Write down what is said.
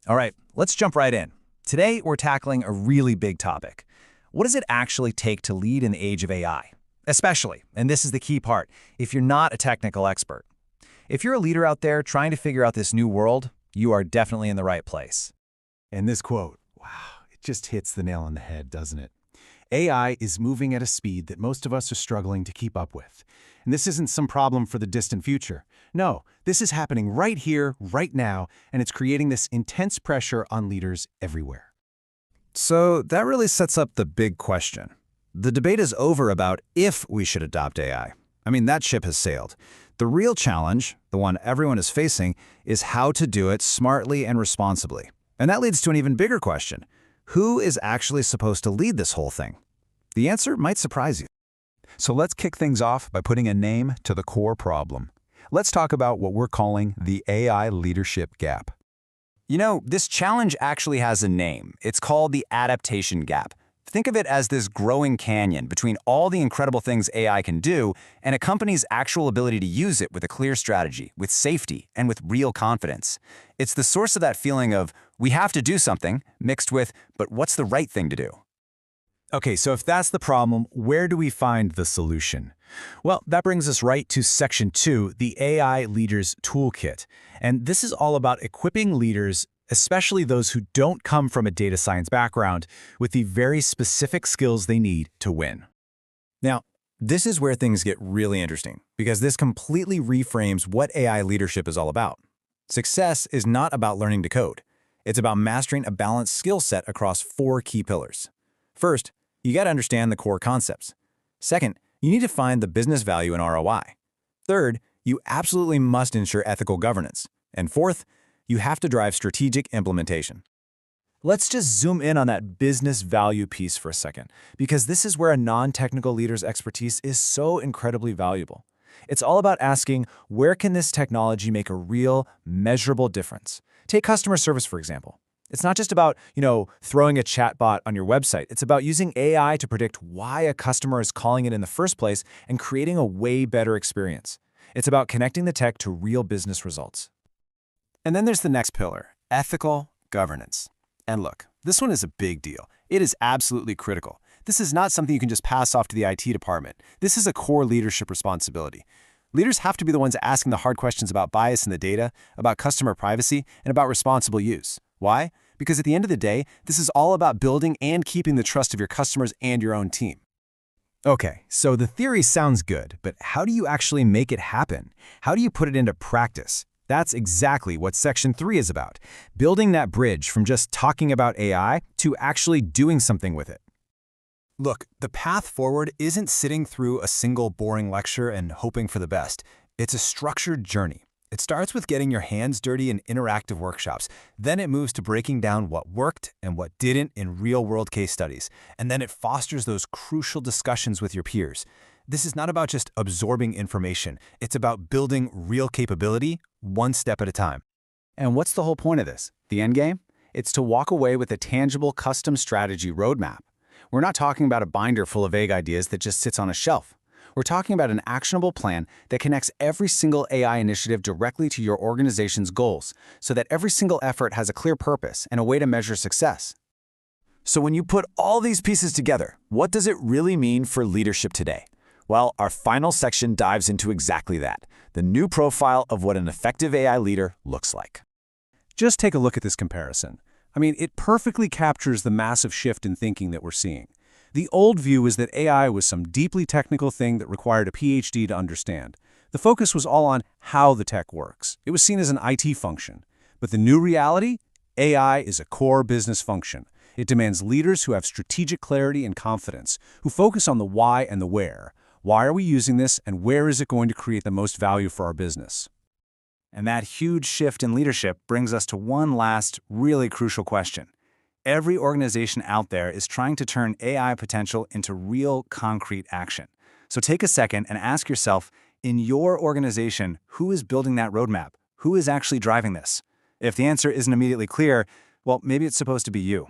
All right, let's jump right in. Today, we're tackling a really big topic. What does it actually take to lead in the age of AI? Especially, and this is the key part, if you're not a technical expert. If you're a leader out there trying to figure out this new world, you are definitely in the right place. And this quote, wow, it just hits the nail on the head, doesn't it? AI is moving at a speed that most of us are struggling to keep up with. And this isn't some problem for the distant future. No, this is happening right here, right now, and it's creating this intense pressure on leaders everywhere. So that really sets up the big question. The debate is over about if we should adopt AI. I mean, that ship has sailed. The real challenge, the one everyone is facing, is how to do it smartly and responsibly. And that leads to an even bigger question. Who is actually supposed to lead this whole thing? The answer might surprise you. So let's kick things off by putting a name to the core problem. Let's talk about what we're calling the AI leadership gap. You know, this challenge actually has a name. It's called the adaptation gap. Think of it as this growing canyon between all the incredible things AI can do and a company's actual ability to use it with a clear strategy, with safety, and with real confidence. It's the source of that feeling of, we have to do something, mixed with, but what's the right thing to do? Okay, so if that's the problem, where do we find the solution? Well, that brings us right to Section 2, the AI Leaders Toolkit. And this is all about equipping leaders, especially those who don't come from a data science background, with the very specific skills they need to win. Now, this is where things get really interesting, because this completely reframes what AI leadership is all about. Success is not about learning to code. It's about mastering a balanced skill set across 4 key pillars. First, you got to understand the core concepts. Second, you need to find the business value and ROI. Third, you absolutely must ensure ethical governance. And fourth, you have to drive strategic implementation. Let's just zoom in on that business value piece for a second, because this is where a non-technical leader's expertise is so incredibly valuable. It's all about asking, where can this technology make a real, measurable difference? Take customer service, for example. It's not just about, throwing a chatbot on your website. It's about using AI to predict why a customer is calling it in the first place and creating a way better experience. It's about connecting the tech to real business results. And then there's the next pillar, ethical governance. And look, this one is a big deal. It is absolutely critical. This is not something you can just pass off to the IT department. This is a core leadership responsibility. Leaders have to be the ones asking the hard questions about bias in the data, about customer privacy, and about responsible use. Why? Because at the end of the day, this is all about building and keeping the trust of your customers and your own team. Okay, so the theory sounds good, but how do you actually make it happen? How do you put it into practice? That's exactly what Section 3 is about, building that bridge from just talking about AI to actually doing something with it. Look, the path forward isn't sitting through a single boring lecture and hoping for the best. It's a structured journey. It starts with getting your hands dirty in interactive workshops. Then it moves to breaking down what worked and what didn't in real-world case studies. And then it fosters those crucial discussions with your peers. This is not about just absorbing information. It's about building real capability, one step at a time. And what's the whole point of this? The end game? It's to walk away with a tangible custom strategy roadmap. We're not talking about a binder full of vague ideas that just sits on a shelf. We're talking about an actionable plan that connects every single AI initiative directly to your organization's goals, so that every single effort has a clear purpose and a way to measure success. So when you put all these pieces together, what does it really mean for leadership today? Well, our final section dives into exactly that, the new profile of what an effective AI leader looks like. Just take a look at this comparison. I mean, it perfectly captures the massive shift in thinking that we're seeing. The old view is that AI was some deeply technical thing that required a PhD to understand. The focus was all on how the tech works. It was seen as an IT function. But the new reality? AI is a core business function. It demands leaders who have strategic clarity and confidence, who focus on the why and the where. Why are we using this, and where is it going to create the most value for our business? And that huge shift in leadership brings us to one last, really crucial question. Every organization out there is trying to turn AI potential into real, concrete action. So take a second and ask yourself, in your organization, who is building that roadmap? Who is actually driving this? If the answer isn't immediately clear, well, maybe it's supposed to be you.